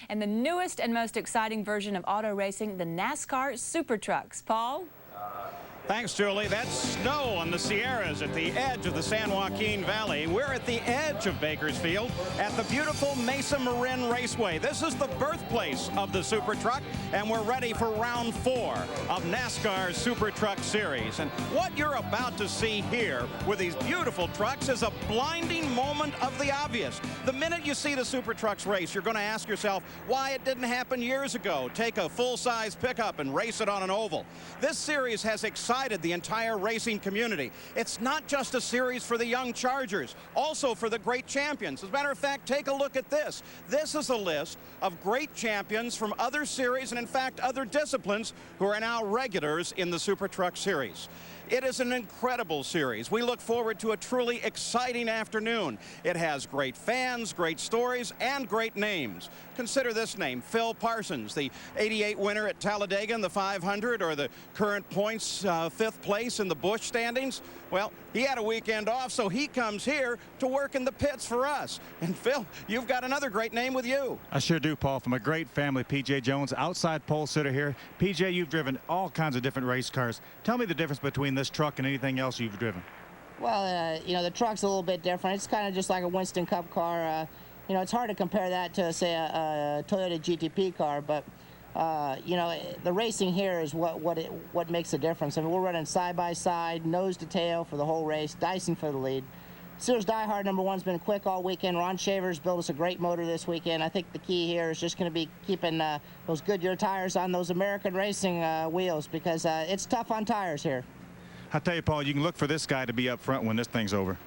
and the newest and most exciting version of auto racing, the NASCAR Super Trucks. Paul? Thanks, Julie. That's snow on the Sierras at the edge of the San Joaquin Valley. We're at the edge of Bakersfield at the beautiful Mesa Marin Raceway. This is the birthplace of the Super Truck, and we're ready for round 4 of NASCAR's Super Truck Series. And what you're about to see here with these beautiful trucks is a blinding moment of the obvious. The minute you see the Super Trucks race, you're going to ask yourself why it didn't happen years ago. Take a full-size pickup and race it on an oval. This series has excited the entire racing community. It's not just a series for the young chargers, also for the great champions. As a matter of fact, take a look at this. This is a list of great champions from other series and, in fact, other disciplines who are now regulars in the Super Truck Series. It is an incredible series. We look forward to a truly exciting afternoon. It has great fans, great stories, and great names. Consider this name, Phil Parsons, the '88 winner at Talladega in the 500, or the current points 5th place in the Busch standings. Well, he had a weekend off, so he comes here to work in the pits for us. And Phil, you've got another great name with you. I sure do, Paul, from a great family, P.J. Jones, outside pole sitter here. P.J., you've driven all kinds of different race cars. Tell me the difference between this truck and anything else you've driven. Well, you know, the truck's a little bit different. It's kind of just like a Winston Cup car. You know, it's hard to compare that to, say, a Toyota GTP car, but you know, the racing here is what makes a difference. I mean, we're running side by side, nose to tail for the whole race, Dyson for the lead. Sears Diehard #1's been quick all weekend. Ron Shaver's built us a great motor this weekend. I think the key here is just going to be keeping those Goodyear tires on those American racing wheels, because it's tough on tires here. I tell you, Paul, you can look for this guy to be up front when this thing's over.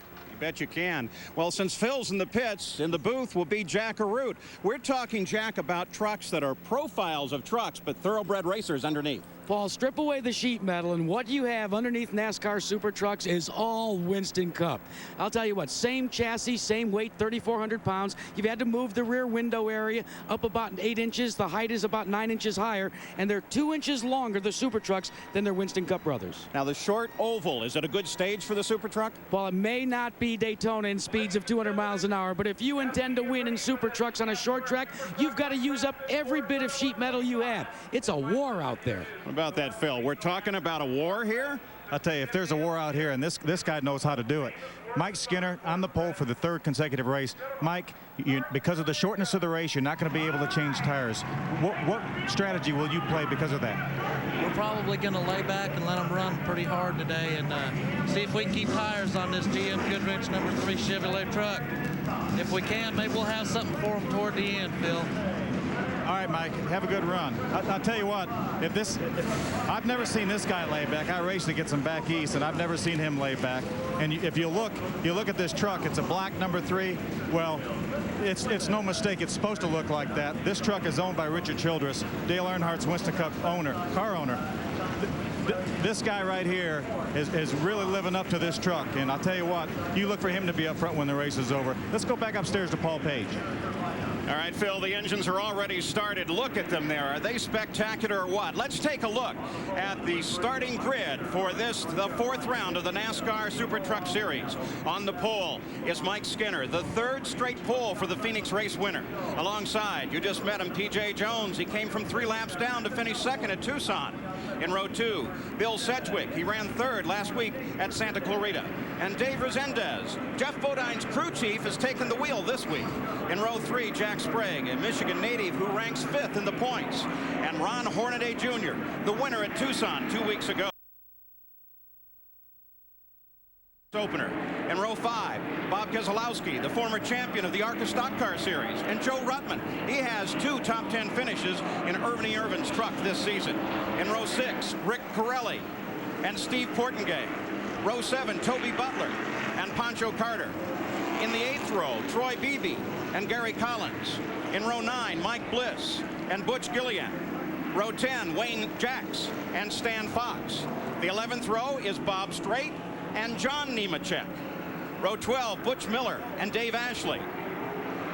Bet you can. Well, since Phil's in the pits, in the booth will be Jack Arute. We're talking, Jack, about trucks that are profiles of trucks, but thoroughbred racers underneath. Paul, strip away the sheet metal, and what you have underneath NASCAR Super Trucks is all Winston Cup. I'll tell you what, same chassis, same weight, 3,400 pounds. You've had to move the rear window area up about 8 inches. The height is about 9 inches higher, and they're 2 inches longer, the Super Trucks, than their Winston Cup brothers. Now, the short oval, is it a good stage for the Super Truck? Well, it may not be Daytona in speeds of 200 miles an hour, but if you intend to win in Super Trucks on a short track, you've got to use up every bit of sheet metal you have. It's a war out there. What about that, Phil? We're talking about a war here? I'll tell you, if there's a war out here, and this guy knows how to do it. Mike Skinner on the pole for the 3rd consecutive race. Mike, because of the shortness of the race, you're not going to be able to change tires. What strategy will you play because of that? We're probably going to lay back and let them run pretty hard today and see if we can keep tires on this GM Goodrich #3 Chevrolet truck. If we can, maybe we'll have something for them toward the end, Phil. All right, Mike, have a good run. I'll tell you what, I've never seen this guy lay back. I raced against him back east, and I've never seen him lay back. And if you look at this truck, it's a black #3. Well, it's no mistake. It's supposed to look like that. This truck is owned by Richard Childress, Dale Earnhardt's Winston Cup car owner. This guy right here is really living up to this truck. And I'll tell you what, you look for him to be up front when the race is over. Let's go back upstairs to Paul Page. All right, Phil, the engines are already started. Look at them there. Are they spectacular or what? Let's take a look at the starting grid for the 4th round of the NASCAR Super Truck Series. On the pole is Mike Skinner, the 3rd straight pole for the Phoenix race winner. Alongside, you just met him, P.J. Jones. He came from 3 laps down to finish 2nd at Tucson. In row 2, Bill Sedgwick. He ran 3rd last week at Santa Clarita. And Dave Resendez, Jeff Bodine's crew chief, has taken the wheel this week. In row 3, Jack Sprague, a Michigan native who ranks 5th in the points. And Ron Hornaday Jr., the winner at Tucson 2 weeks ago. Opener. In row 5, Bob Keselowski, the former champion of the ARCA Stock Car Series, and Joe Ruttman. He has 2 top 10 finishes in Irvin E. Irvin's truck this season. In row 6, Rick Corelli and Steve Portengay. Row 7, Toby Butler and Pancho Carter. In the 8th row, Troy Beebe and Gary Collins. In row 9, Mike Bliss and Butch Gillian. Row 10, Wayne Jacks and Stan Fox. The 11th row is Bob Strait and John Nemechek. Row 12, Butch Miller and Dave Ashley.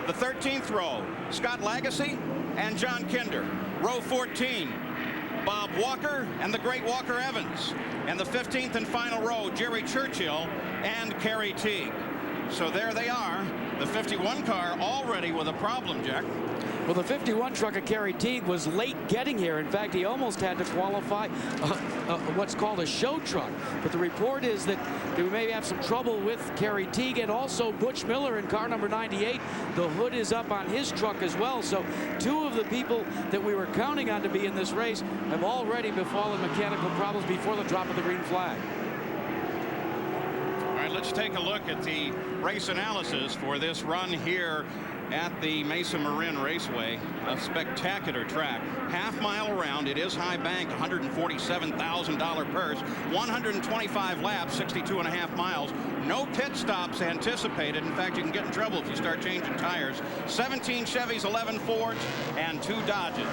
The 13th row, Scott Lagasse and John Kinder. Row 14, Bob Walker and the great Walker Evans. And the 15th and final row, Jerry Churchill and Kerry Teague. So there they are, The 51 car already with a problem, Jack. Well, the 51 truck of Kerry Teague was late getting here. In fact, he almost had to qualify what's called a show truck. But the report is that we may have some trouble with Kerry Teague, and also Butch Miller in car number 98. The hood is up on his truck as well. So two of the people that we were counting on to be in this race have already befallen mechanical problems before the drop of the green flag. All right, let's take a look at the race analysis for this run here at the Mesa Marin Raceway. A spectacular track. Half-mile around. It is high bank, $147,000 purse. 125 laps, 62.5 miles. No pit stops anticipated. In fact, you can get in trouble if you start changing tires. 17 Chevys, 11 Fords, and 2 Dodges.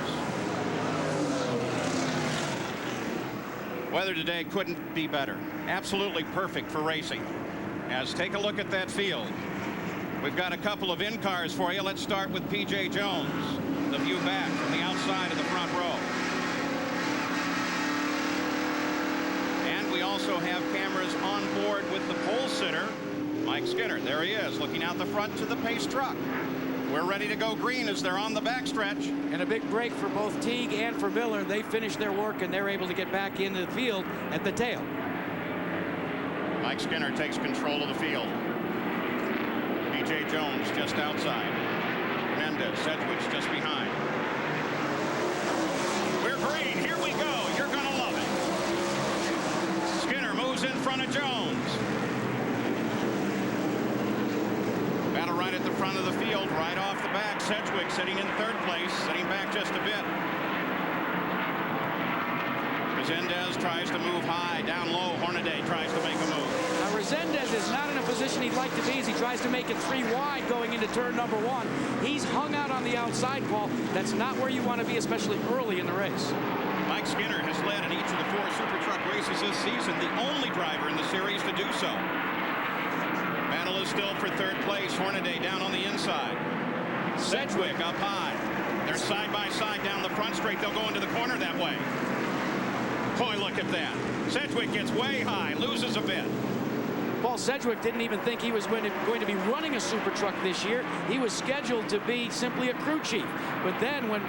Weather today couldn't be better. Absolutely perfect for racing. As take a look at that field. We've got a couple of in-cars for you. Let's start with P.J. Jones. The view back from the outside of the front row. And we also have cameras on board with the pole sitter, Mike Skinner. There he is, looking out the front to the pace truck. We're ready to go green as they're on the backstretch. And a big break for both Teague and for Miller. They finished their work and they're able to get back into the field at the tail. Mike Skinner takes control of the field. P.J. Jones just outside. Menendez, Sedgwick's just behind. We're green. Here we go. You're going to love it. Skinner moves in front of Jones. Battle right at the front of the field, right off the back. Sedgwick sitting in third place, sitting back just a bit. Resendez tries to move high, down low. Hornaday tries to make a move. Now, Resendez is not in a position he'd like to be as he tries to make it 3 wide going into turn number 1. He's hung out on the outside, Paul. That's not where you want to be, especially early in the race. Mike Skinner has led in each of the 4 Super Truck races this season, the only driver in the series to do so. Battle is still for third place. Hornaday down on the inside. Sedgwick up high. They're side by side down the front straight. They'll go into the corner that way. Boy, look at that. Sedgwick gets way high, loses a bit. Paul, Sedgwick didn't even think he was going to be running a super truck this year. He was scheduled to be simply a crew chief. But then when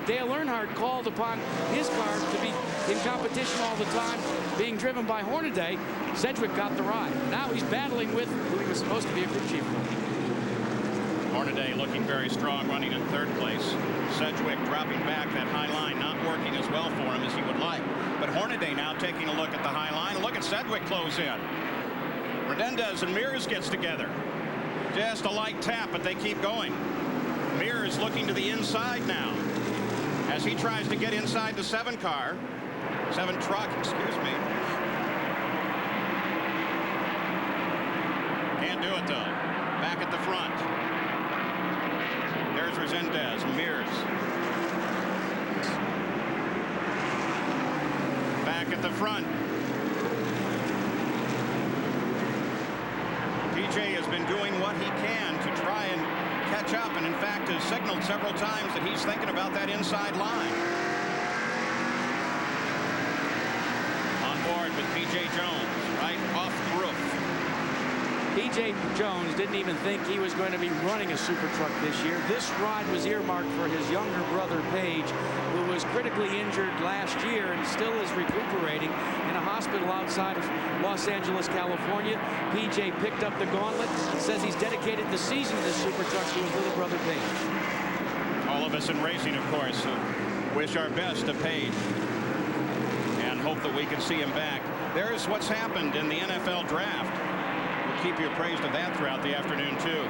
Dale Earnhardt called upon his car to be in competition all the time, being driven by Hornaday, Sedgwick got the ride. Now he's battling with who he was supposed to be a crew chief for. Hornaday looking very strong, running in third place. Sedgwick dropping back. That high line not working as well for him as he would like. But Hornaday now taking a look at the high line. Look at Sedgwick close in. Menendez and Mears gets together. Just a light tap, but they keep going. Mears looking to the inside now as he tries to get inside the 7 car. 7 truck, excuse me. Can't do it though. Back at the front. There's Resendez, Mears. Back at the front. PJ has been doing what he can to try and catch up, and in fact has signaled several times that he's thinking about that inside line. On board with PJ Jones, right off the roof. P.J. Jones didn't even think he was going to be running a super truck this year. This ride was earmarked for his younger brother, Page, who was critically injured last year and still is recuperating in a hospital outside of Los Angeles, California. P.J. picked up the gauntlet and says he's dedicated the season of this super truck to his little brother, Page. All of us in racing, of course, wish our best to Page and hope that we can see him back. There's what's happened in the NFL draft. Keep you appraised of that throughout the afternoon too.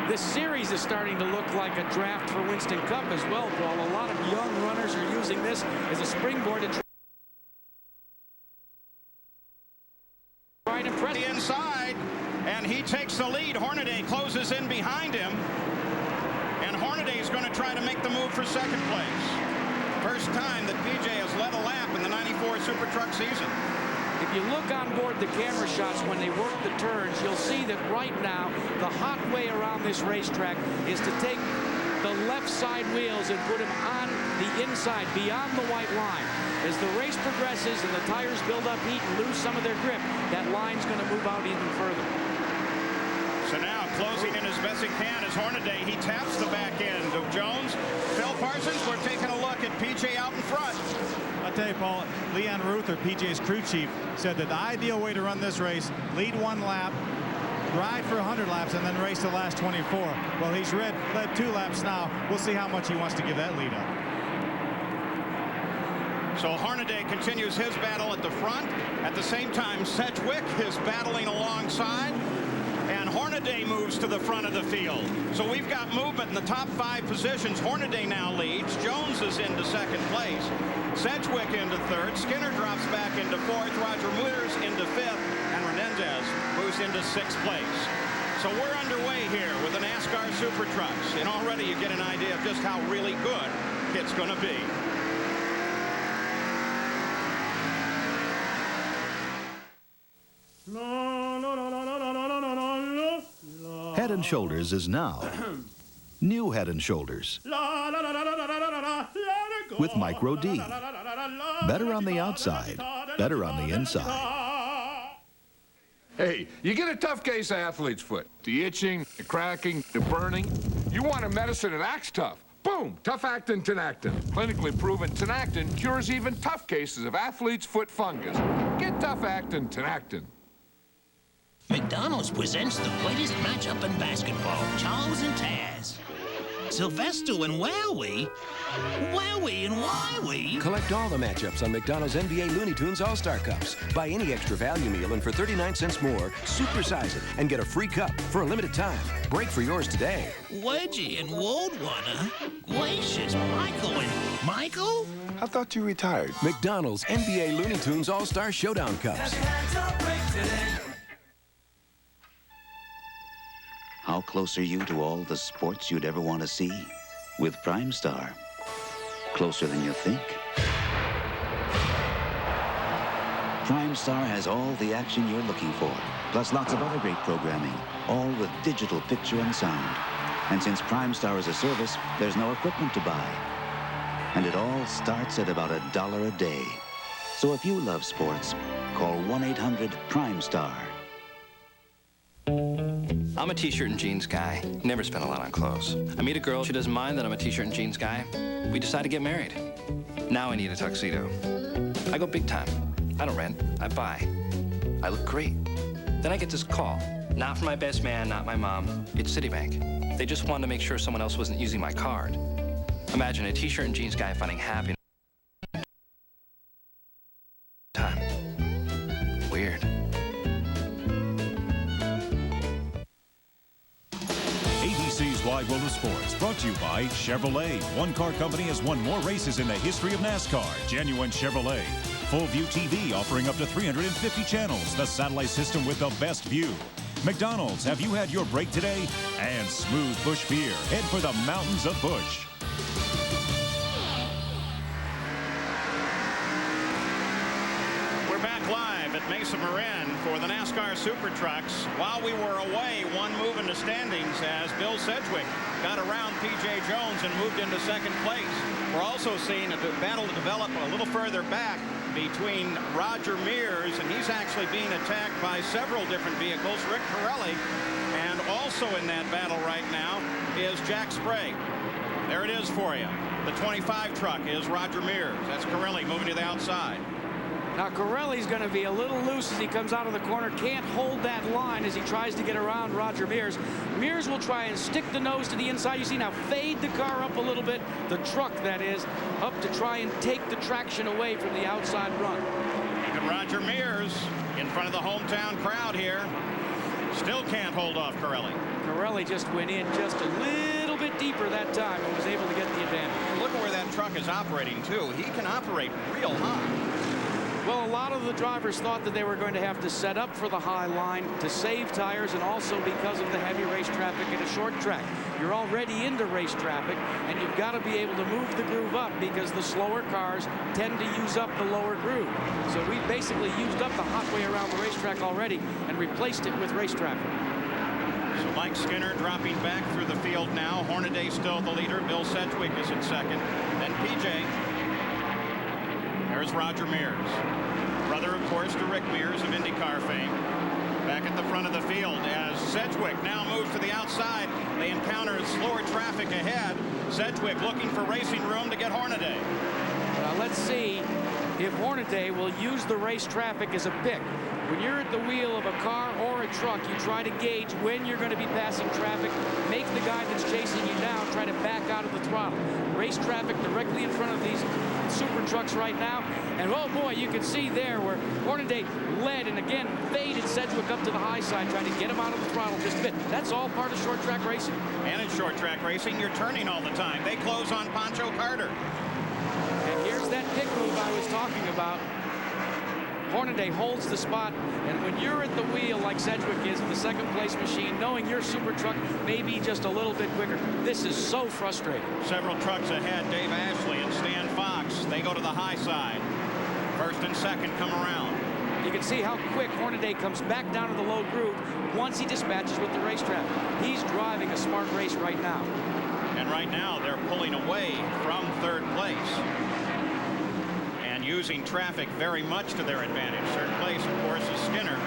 This series is starting to look like a draft for Winston Cup as well, Paul. A lot of young runners are using this as a springboard to try and impress. The inside, and he takes the lead. Hornaday closes in behind him, and Hornaday is going to try to make the move for second place. First time that PJ has led a lap in the '94 Super Truck season. If you look on board the camera shots when they work the turns, you'll see that right now the hot way around this racetrack is to take the left side wheels and put them on the inside beyond the white line. As the race progresses and the tires build up heat and lose some of their grip, that line's going to move out even further. So now closing in as best he can is Hornaday. He taps the back end of Jones. Phil Parsons, we're taking a look at PJ out in front. I'll tell you, Paul, Leon Ruth, or PJ's crew chief, said that the ideal way to run this race, lead 1 lap, ride for 100 laps, and then race the last 24. Well, he's led 2 laps now. We'll see how much he wants to give that lead up. So Hornaday continues his battle at the front. At the same time, Sedgwick is battling alongside. And Hornaday moves to the front of the field. So we've got movement in the top 5 positions. Hornaday now leads. Jones is into second place. Sedgwick into third. Skinner drops back into fourth. Roger Muehr's into fifth. And Renendez moves into 6th place. So we're underway here with the NASCAR Super Trucks. And already you get an idea of just how really good it's going to be. Head and Shoulders is now new Head and Shoulders with Micro D. Better on the outside, better on the inside. Hey, you get a tough case of athlete's foot. The itching, the cracking, the burning. You want a medicine that acts tough. Boom! Tough Actin Tenactin. Clinically proven Tenactin cures even tough cases of athlete's foot fungus. Get Tough Actin Tenactin. McDonald's presents the greatest matchup in basketball, Charles and Taz. Sylvester and Wowie? Wowie and Wowie? Collect all the matchups on McDonald's NBA Looney Tunes All-Star Cups. Buy any extra value meal and for 39 cents more, supersize it and get a free cup for a limited time. Break for yours today. Wedgie and Woldwater? Gracious, Michael and Michael? I thought you retired. McDonald's NBA Looney Tunes All-Star Showdown Cups. How close are you to all the sports you'd ever want to see? With Prime Star. Closer than you think. Prime Star has all the action you're looking for, plus lots of other great programming, all with digital picture and sound. And since Prime Star is a service, there's no equipment to buy. And it all starts at about $1 a day. So if you love sports, call 1-800-PRIME-STAR. I'm a t-shirt and jeans guy. Never spend a lot on clothes. I meet a girl, she doesn't mind that I'm a t-shirt and jeans guy. We decide to get married. Now I need a tuxedo. I go big time. I don't rent, I buy. I look great. Then I get this call. Not from my best man, not my mom. It's Citibank. They just wanted to make sure someone else wasn't using my card. Imagine a t-shirt and jeans guy finding happiness. Time. Weird. ABC's Wide World of Sports, brought to you by Chevrolet. One car company has won more races in the history of NASCAR. Genuine Chevrolet. Full View TV offering up to 350 channels. The satellite system with the best view. McDonald's, have you had your break today? And Smooth Busch Beer. Head for the mountains of Busch. We're back live at Mesa Marin for the NASCAR Super Trucks. While we were away, one move in the standings as Bill Sedgwick got around P.J. Jones and moved into second place. We're also seeing a battle to develop a little further back between Roger Mears, and he's actually being attacked by several different vehicles, Rick Corelli, and also in that battle right now is Jack Sprague. There it is for you. The 25 truck is Roger Mears. That's Corelli moving to the outside. Now Corelli's going to be a little loose as he comes out of the corner. Can't hold that line as he tries to get around Roger Mears. Mears will try and stick the nose to the inside. You see now fade the car up a little bit, the truck that is, up to try and take the traction away from the outside run. And Roger Mears in front of the hometown crowd here still can't hold off Corelli. Corelli just went in just a little bit deeper that time and was able to get the advantage. Look at where that truck is operating too. He can operate real high. Well, a lot of the drivers thought that they were going to have to set up for the high line to save tires, and also because of the heavy race traffic at a short track. You're already into race traffic, and you've got to be able to move the groove up because the slower cars tend to use up the lower groove. So we basically used up the hot way around the racetrack already and replaced it with race traffic. So Mike Skinner dropping back through the field now. Hornaday still the leader. Bill Sedgwick is in second. Then P.J. There's Roger Mears. Brother, of course, to Rick Mears of IndyCar fame. Back at the front of the field as Sedgwick now moves to the outside. They encounter slower traffic ahead. Sedgwick looking for racing room to get Hornaday. Now let's see if Hornaday will use the race traffic as a pick. When you're at the wheel of a car or a truck, you try to gauge when you're going to be passing traffic. Make the guy that's chasing you down try to back out of the throttle. Race traffic directly in front of these super trucks right now. And oh boy, you can see there where Hornaday led and again faded Sedgwick up to the high side, trying to get him out of the throttle just a bit. That's all part of short track racing. And in short track racing, you're turning all the time. They close on Pancho Carter. And here's that pick move I was talking about. Hornaday holds the spot, and when you're at the wheel like Sedgwick is in the second place machine, knowing your super truck may be just a little bit quicker, this is so frustrating. Several trucks ahead, Dave Ashley and Stan Fox. They go to the high side. First and second come around. You can see how quick Hornaday comes back down to the low groove once he dispatches with the racetrack. He's driving a smart race right now. And right now, they're pulling away from third place. Using traffic very much to their advantage. Third place, of course, is Skinner.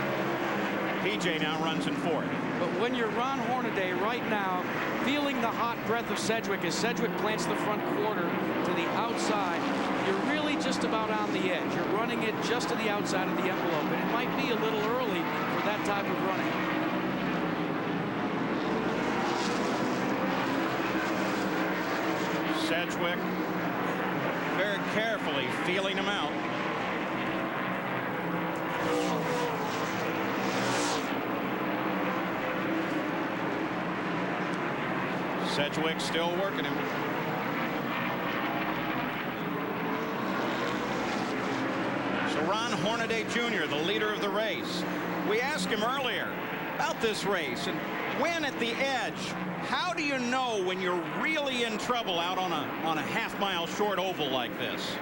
PJ now runs in fourth. But when you're Ron Hornaday right now, feeling the hot breath of Sedgwick as Sedgwick plants the front quarter to the outside, you're really just about on the edge. You're running it just to the outside of the envelope, and it might be a little early for that type of running. Sedgwick very carefully feeling him out. Sedgwick still working him. So Ron Hornaday Jr., the leader of the race. We asked him earlier about this race and when at the edge, how do you know when you're really in trouble out on a half-mile short oval like this?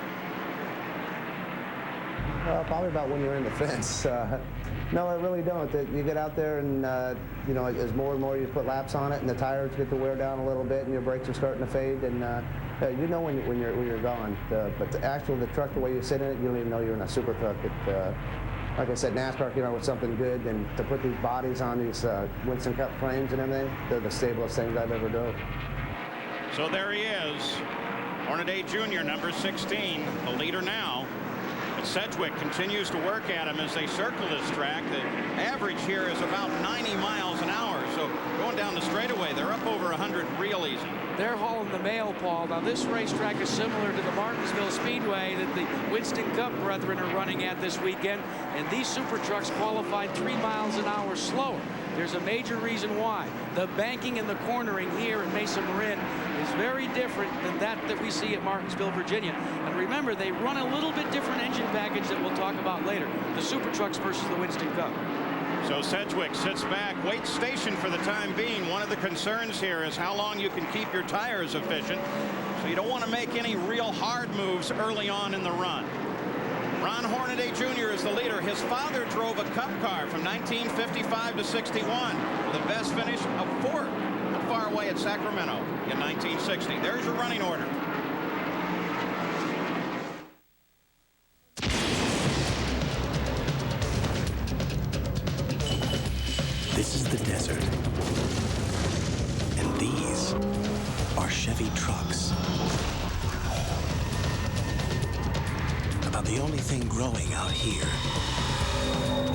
Well, probably about when you're in the fence. No, I really don't. You get out there and, you know, as more and more you put laps on it and the tires get to wear down a little bit and your brakes are starting to fade, and you know when you're gone. But the truck, the way you sit in it, you don't even know you're in a super truck. Like I said, NASCAR came out with something good, and to put these bodies on these Winston Cup frames and everything, they're the stablest things I've ever done. So there he is, Hornaday Jr., number 16, the leader now. But Sedgwick continues to work at him as they circle this track. The average here is about 90 miles an hour, so going down the straightaway, they're up over 100 real easy. They're hauling the mail, Paul. Now, this racetrack is similar to the Martinsville Speedway that the Winston Cup brethren are running at this weekend, and these super trucks qualified 3 miles an hour slower. There's a major reason why. The banking and the cornering here at Mesa Marin is very different than that we see at Martinsville, Virginia. And remember, they run a little bit different engine package that we'll talk about later. The super trucks versus the Winston Cup. So Sedgwick sits back, waits station for the time being. One of the concerns here is how long you can keep your tires efficient. So you don't want to make any real hard moves early on in the run. Ron Hornaday Jr. is the leader. His father drove a Cup car from 1955 to 61 with a best finish of fourth not far away at Sacramento in 1960. There's your running order. This is the desert, and these are Chevy trucks. About the only thing growing out here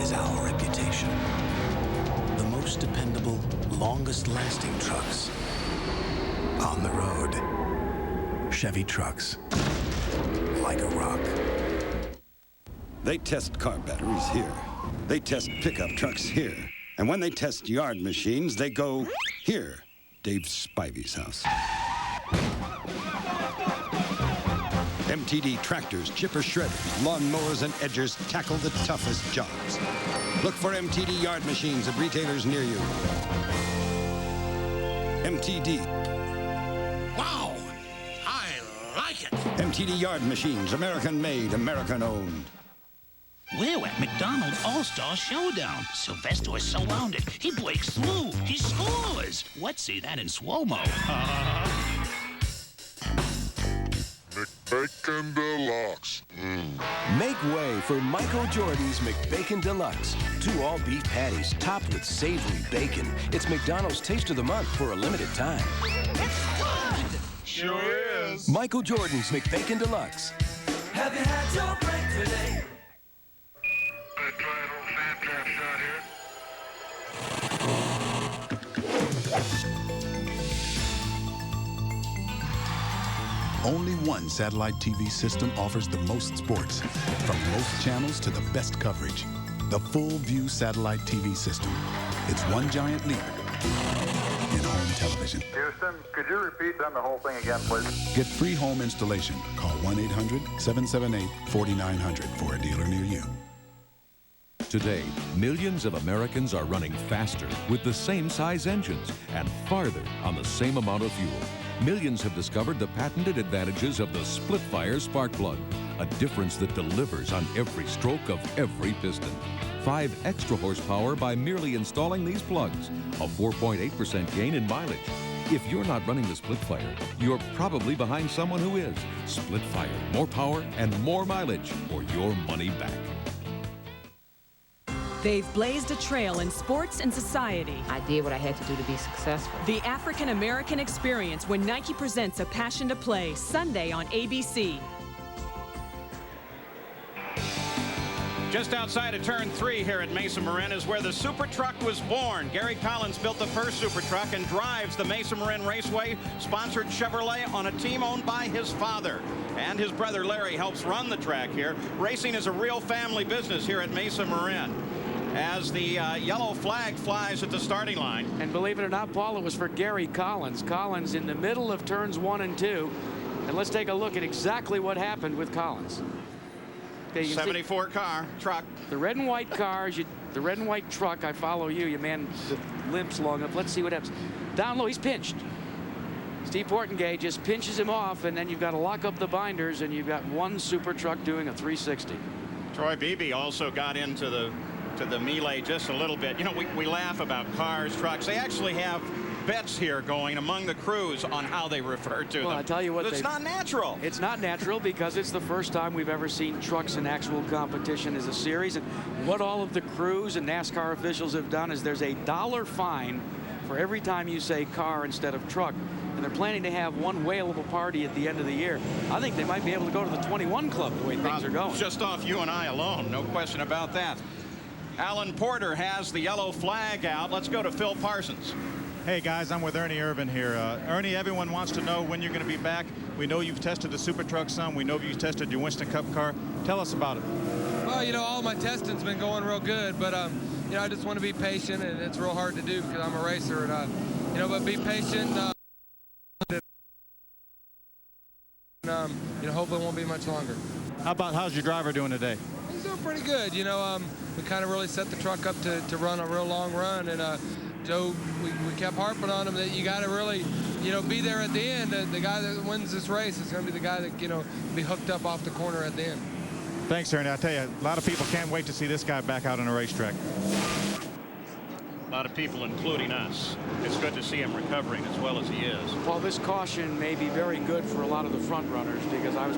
is our reputation. The most dependable, longest-lasting trucks on the road. Chevy trucks, like a rock. They test car batteries here. They test pickup trucks here. And when they test yard machines, they go here, Dave Spivey's house. MTD tractors, chipper shredders, lawn mowers, and edgers tackle the toughest jobs. Look for MTD yard machines at retailers near you. MTD. Wow, I like it. MTD yard machines, American made, American owned. We're at McDonald's All-Star Showdown. Sylvester is surrounded. He breaks through. He scores. Let's see that in slow-mo. McBacon. McBacon Deluxe. Make way for Michael Jordan's McBacon Deluxe. 2 all-beef patties topped with savory bacon. It's McDonald's Taste of the Month for a limited time. It's good! Sure is. Michael Jordan's McBacon Deluxe. Have you had your break today? Only one satellite TV system offers the most sports, from most channels to the best coverage. The Full View Satellite TV system. It's one giant leap in home television. Houston, could you repeat the whole thing again, please? Get free home installation. Call 1-800-778-4900 for a dealer near you. Today, millions of Americans are running faster with the same size engines and farther on the same amount of fuel. Millions have discovered the patented advantages of the split-fire spark plug, a difference that delivers on every stroke of every piston. 5 extra horsepower by merely installing these plugs, a 4.8% gain in mileage. If you're not running the split-fire, you're probably behind someone who is. Split-fire, more power and more mileage for your money back. They've blazed a trail in sports and society. I did what I had to do to be successful. The African American experience when Nike presents A Passion to Play, Sunday on ABC. Just outside of turn 3 here at Mesa Marin is where the Super Truck was born. Gary Collins built the first Super Truck and drives the Mesa Marin Raceway, sponsored Chevrolet, on a team owned by his father. And his brother Larry helps run the track here. Racing is a real family business here at Mesa Marin. As the yellow flag flies at the starting line. And believe it or not, Paul, it was for Gary Collins. Collins in the middle of turns 1 and 2. And let's take a look at exactly what happened with Collins. Okay, 74 car, truck. The red and white cars, the red and white truck, I follow you. You man the limps long enough. Let's see what happens. Down low, he's pinched. Steve Portengay just pinches him off, and then you've got to lock up the binders, and you've got one Super Truck doing a 360. Troy Beebe also got into the melee just a little bit. You know, we laugh about cars, trucks. They actually have bets here going among the crews on how they refer to them. Well, I tell you what, it's not natural. It's not natural because it's the first time we've ever seen trucks in actual competition as a series. And what all of the crews and NASCAR officials have done is there's a $1 fine for every time you say car instead of truck. And they're planning to have one whale of a party at the end of the year. I think they might be able to go to the 21 club the way things are going. Just off you and I alone, no question about that. Alan Porter has the yellow flag out. Let's go to Phil Parsons. Hey guys, I'm with Ernie Irvin here. Ernie, everyone wants to know when you're going to be back. We know you've tested the Super Truck some. We know you've tested your Winston Cup car. Tell us about it. Well, you know, all my testing's been going real good, but you know, I just want to be patient, and it's real hard to do because I'm a racer, and you know, but be patient. You know, hopefully it won't be much longer. How's your driver doing today? He's doing pretty good. You know, we kind of really set the truck up to run a real long run, and Joe, we kept harping on him that you got to really, you know, be there at the end. The guy that wins this race is going to be the guy that, you know, be hooked up off the corner at the end. Thanks, Ernie. I tell you, a lot of people can't wait to see this guy back out on a racetrack. A lot of people, including us. It's good to see him recovering as well as he is. Well, this caution may be very good for a lot of the front runners because I was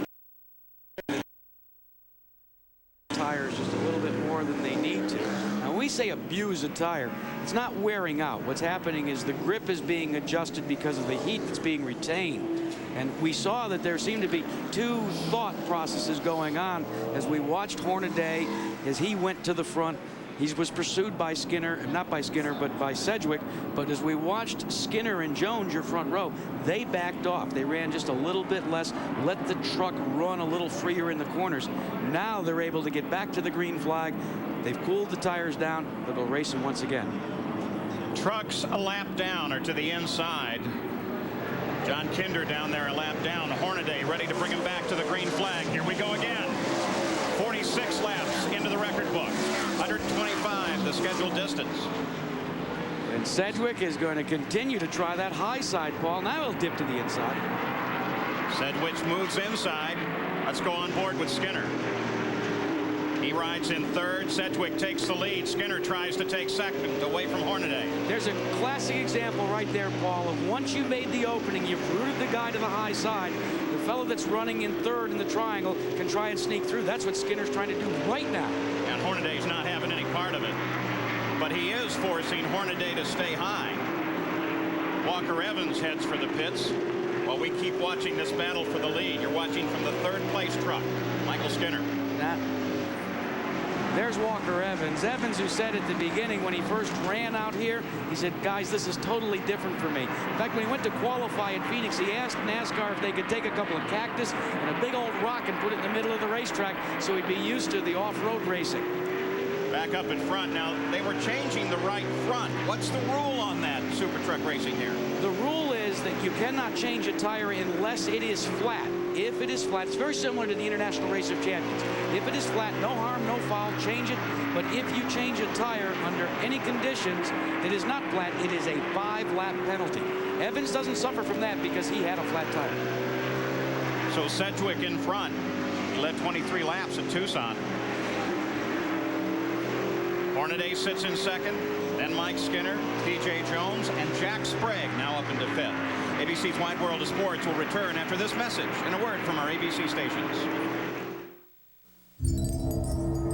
tires just a little bit more than they need to. Now, when we say abuse a tire, it's not wearing out. What's happening is the grip is being adjusted because of the heat that's being retained. And we saw that there seemed to be 2 thought processes going on as we watched Hornaday as he went to the front. He was pursued by Skinner, not by Skinner, but by Sedgwick. But as we watched Skinner and Jones, your front row, they backed off. They ran just a little bit less, let the truck run a little freer in the corners. Now they're able to get back to the green flag. They've cooled the tires down, but they'll race them once again. Trucks a lap down or to the inside. John Kinder down there a lap down. Hornaday ready to bring him back to the green flag. Here we go again. 46 laps into the record book. 125 the scheduled distance. And Sedgwick is going to continue to try that high side, Paul. Now he'll dip to the inside. Sedgwick moves inside. Let's go on board with Skinner. He rides in third. Sedgwick takes the lead. Skinner tries to take second away from Hornaday. There's a classic example right there, Paul, of once you made the opening, you've rooted the guy to the high side. The fellow that's running in third in the triangle can try and sneak through. That's what Skinner's trying to do right now. And Hornaday's not having any part of it. But he is forcing Hornaday to stay high. Walker Evans heads for the pits while we keep watching this battle for the lead. You're watching from the third place truck, Michael Skinner. There's Walker Evans. Evans, who said at the beginning when he first ran out here, he said, guys, this is totally different for me. In fact, when he went to qualify at Phoenix, he asked NASCAR if they could take a couple of cactus and a big old rock and put it in the middle of the racetrack so he'd be used to the off-road racing. Back up in front. Now, they were changing the right front. What's the rule on that, Super Truck racing here? The rule is that you cannot change a tire unless it is flat. If it is flat, it's very similar to the International Race of Champions. If it is flat, no harm, no foul, change it. But if you change a tire under any conditions that is not flat, it is a 5-lap penalty. Evans doesn't suffer from that because he had a flat tire. So Sedgwick in front. He led 23 laps at Tucson. Hornaday sits in second, then Mike Skinner, P.J. Jones, and Jack Sprague now up into fifth. ABC's Wide World of Sports will return after this message and a word from our ABC stations.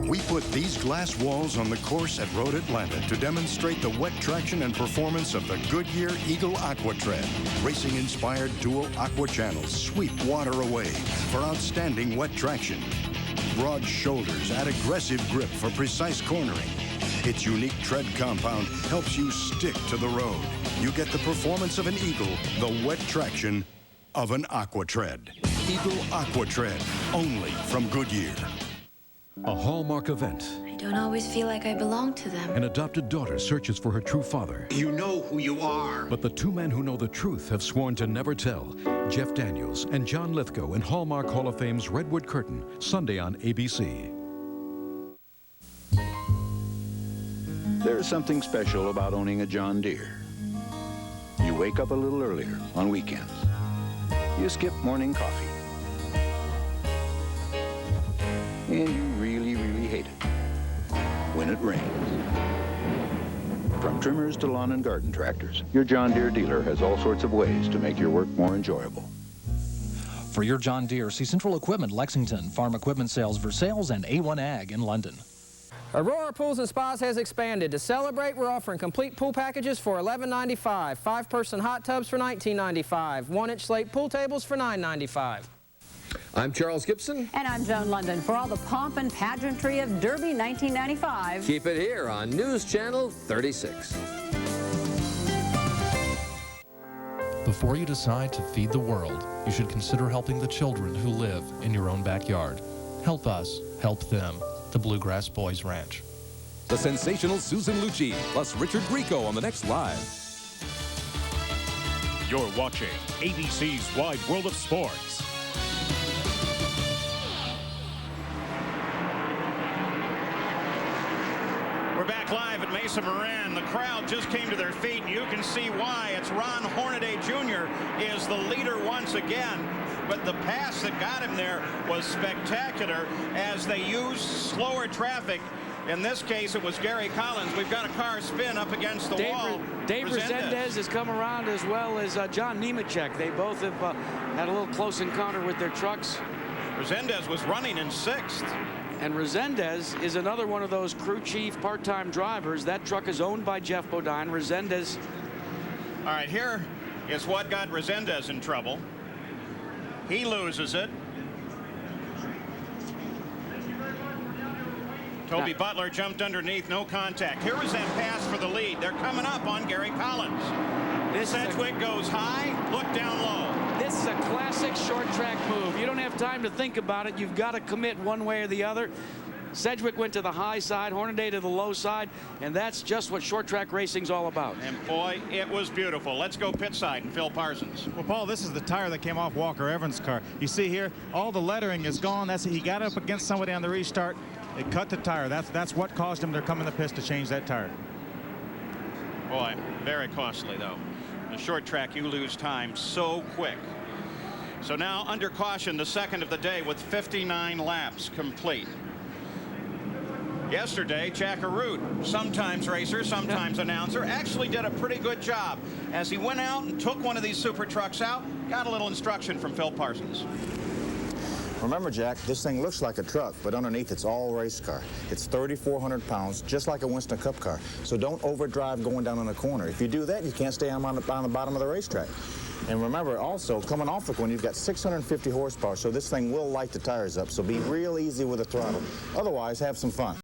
We put these glass walls on the course at Road Atlanta to demonstrate the wet traction and performance of the Goodyear Eagle Aqua Tread. Racing-inspired dual aqua channels sweep water away for outstanding wet traction. Broad shoulders add aggressive grip for precise cornering. Its unique tread compound helps you stick to the road. You get the performance of an Eagle, the wet traction of an Aqua Tread. Eagle Aqua Tread, only from Goodyear. A Hallmark event. I don't always feel like I belong to them. An adopted daughter searches for her true father. You know who you are. But the two men who know the truth have sworn to never tell. Jeff Daniels and John Lithgow in Hallmark Hall of Fame's Redwood Curtain, Sunday on ABC. There's something special about owning a John Deere. You wake up a little earlier on weekends. You skip morning coffee. And you really, really hate it when it rains. From trimmers to lawn and garden tractors, your John Deere dealer has all sorts of ways to make your work more enjoyable. For your John Deere, see Central Equipment, Lexington, Farm Equipment Sales, Versailles, and A1 Ag in London. Aurora Pools and Spas has expanded. To celebrate, we're offering complete pool packages for $11.95, 5-person hot tubs for $19.95, 1-inch slate pool tables for $9.95. I'm Charles Gibson. And I'm Joan London. For all the pomp and pageantry of Derby 1995. Keep it here on News Channel 36. Before you decide to feed the world, you should consider helping the children who live in your own backyard. Help us, help them. The Bluegrass Boys Ranch. The sensational Susan Lucci, plus Richard Grieco on the next Live. You're watching ABC's Wide World of Sports. We're back live at Mesa Marin. The crowd just came to their feet, and you can see why. It's Ron Hornaday Jr. is the leader once again. But the pass that got him there was spectacular as they used slower traffic. In this case, it was Gary Collins. We've got a car spin up against the wall. Dave Resendez has come around, as well as John Nemechek. They both have had a little close encounter with their trucks. Resendez was running in 6th. And Resendez is another one of those crew chief part-time drivers. That truck is owned by Jeff Bodine. Resendez. All right, here is what got Resendez in trouble. He loses it. Toby Butler jumped underneath, no contact. Here was that pass for the lead. They're coming up on Gary Collins. Sedgwick goes high, look down low. This is a classic short track move. You don't have time to think about it. You've got to commit one way or the other. Sedgwick went to the high side, Hornaday to the low side, and that's just what short track racing's all about. And boy, it was beautiful. Let's go pit side and Phil Parsons. Well, Paul, this is the tire that came off Walker Evans' car. You see here, all the lettering is gone. That's he got up against somebody on the restart. It cut the tire. That's what caused him to come in the pits to change that tire. Boy, very costly though. The short track, you lose time so quick. So now under caution, the second of the day with 59 laps complete. Yesterday, Jack Arute, sometimes racer, sometimes announcer, actually did a pretty good job as he went out and took one of these super trucks out, got a little instruction from Phil Parsons. Remember, Jack, this thing looks like a truck, but underneath it's all race car. It's 3,400 pounds, just like a Winston Cup car. So don't overdrive going down in a corner. If you do that, you can't stay on the bottom of the racetrack. And remember, also, coming off the corner, you've got 650 horsepower, so this thing will light the tires up. So be real easy with the throttle. Otherwise, have some fun.